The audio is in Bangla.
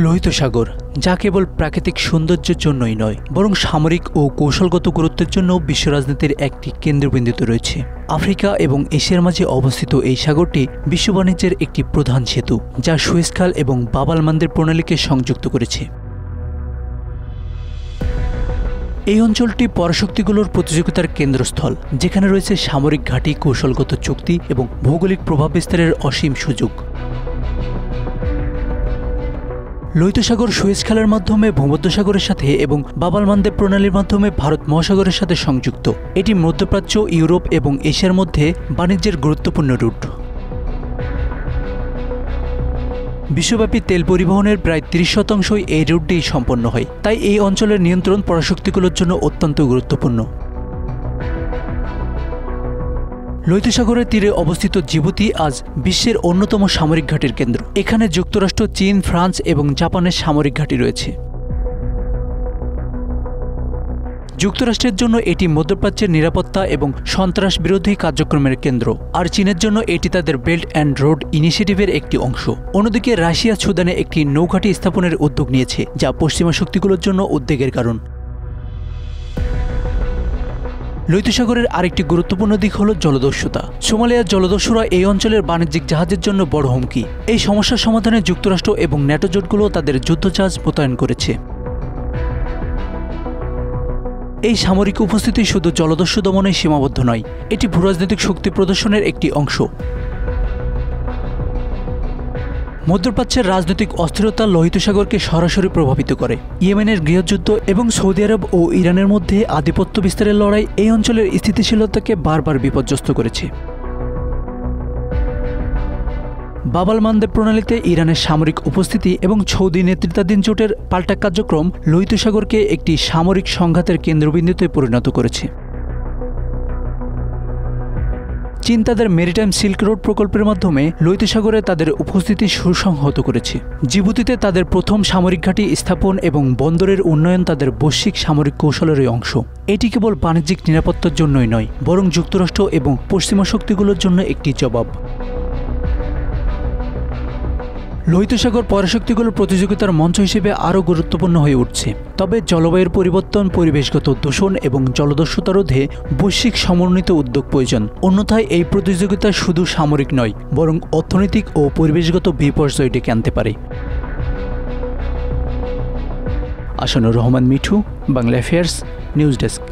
লোহিত সাগর, যা কেবল প্রাকৃতিক সৌন্দর্যের জন্যই নয় বরং সামরিক ও কৌশলগত গুরুত্বের জন্য বিশ্ব রাজনীতির একটি কেন্দ্রবিন্দুতে রয়েছে। আফ্রিকা এবং এশিয়ার মাঝে অবস্থিত এই সাগরটি বিশ্ব বাণিজ্যের একটি প্রধান সেতু, যা সুয়েজ খাল এবং বাব আল মানদেব প্রণালীকে সংযুক্ত করেছে। এই অঞ্চলটি পরাশক্তিগুলোর প্রতিযোগিতার কেন্দ্রস্থল, যেখানে রয়েছে সামরিক ঘাঁটি, কৌশলগত চুক্তি এবং ভৌগোলিক প্রভাব বিস্তারের অসীম সুযোগ। লোহিত সাগর সুয়েজ খালের মাধ্যমে ভূমধ্যসাগরের সাথে এবং বাব আল মানদেব প্রণালীর মাধ্যমে ভারত মহাসাগরের সাথে সংযুক্ত। এটি মধ্যপ্রাচ্য, ইউরোপ এবং এশিয়ার মধ্যে বাণিজ্যের গুরুত্বপূর্ণ রুট। বিশ্বব্যাপী তেল পরিবহনের প্রায় ৩০% এই রুট দিয়েই সম্পন্ন হয়, তাই এই অঞ্চলের নিয়ন্ত্রণ পরাশক্তিগুলোর জন্য অত্যন্ত গুরুত্বপূর্ণ। লোহিত সাগরের তীরে অবস্থিত জিবুতি আজ বিশ্বের অন্যতম সামরিক ঘাঁটির কেন্দ্র। এখানে যুক্তরাষ্ট্র, চীন, ফ্রান্স এবং জাপানের সামরিক ঘাঁটি রয়েছে। যুক্তরাষ্ট্রের জন্য এটি মধ্যপ্রাচ্যের নিরাপত্তা এবং সন্ত্রাস বিরোধী কার্যক্রমের কেন্দ্র, আর চীনের জন্য এটি তাদের বেল্ট অ্যান্ড রোড ইনিশিয়েটিভের একটি অংশ। অন্যদিকে রাশিয়া সুদানে একটি নৌঘাঁটি স্থাপনের উদ্যোগ নিয়েছে, যা পশ্চিমা শক্তিগুলোর জন্য উদ্বেগের কারণ। লোহিত সাগরের আরেকটি গুরুত্বপূর্ণ দিক হল জলদস্যুতা। সোমালিয়ার জলদস্যুরা এই অঞ্চলের বাণিজ্যিক জাহাজের জন্য বড় হুমকি। এই সমস্যার সমাধানে যুক্তরাষ্ট্র এবং ন্যাটো জোটগুলো তাদের যুদ্ধজাহাজ মোতায়েন করেছে। এই সামরিক উপস্থিতি শুধু জলদস্যু দমনে সীমাবদ্ধ নয়, এটি ভূরাজনৈতিক শক্তি প্রদর্শনের একটি অংশ। মধ্যপ্রাচ্যের রাজনৈতিক অস্থিরতা লোহিত সাগরকে সরাসরি প্রভাবিত করে। ইয়েমেনের গৃহযুদ্ধ এবং সৌদি আরব ও ইরানের মধ্যে আধিপত্য বিস্তারের লড়াই এই অঞ্চলের স্থিতিশীলতাকে বারবার বিপর্যস্ত করেছে। বাব আল মানদেব প্রণালীতে ইরানের সামরিক উপস্থিতি এবং সৌদি নেতৃত্বাধীন জোটের পাল্টা কার্যক্রম লোহিত সাগরকে একটি সামরিক সংঘাতের কেন্দ্রবিন্দুতে পরিণত করেছে। চীন তাদের মেরিটাইম সিল্ক রোড প্রকল্পের মাধ্যমে লোহিত সাগরে তাদের উপস্থিতি সুসংহত করেছে। জিবুতিতে তাদের প্রথম সামরিক ঘাঁটি স্থাপন এবং বন্দরের উন্নয়ন তাদের বৈশ্বিক সামরিক কৌশলেরই অংশ। এটি কেবল বাণিজ্যিক নিরাপত্তার জন্যই নয়, বরং যুক্তরাষ্ট্র এবং পশ্চিমা শক্তিগুলোর জন্য একটি জবাব। লোহিত সাগর পরাশক্তিগুলোর প্রতিযোগিতার মঞ্চ হিসেবে আরও গুরুত্বপূর্ণ হয়ে উঠছে। তবে জলবায়ুর পরিবর্তন, পরিবেশগত দূষণ এবং জলদস্যুতা রোধে বৈশ্বিক সমন্বিত উদ্যোগ প্রয়োজন। অন্যথায় এই প্রতিযোগিতা শুধু সামরিক নয়, বরং অর্থনৈতিক ও পরিবেশগত বিপর্যয় ডেকে আনতে পারে। Asanur Rahman Mithu, Bangla affairs, news desk.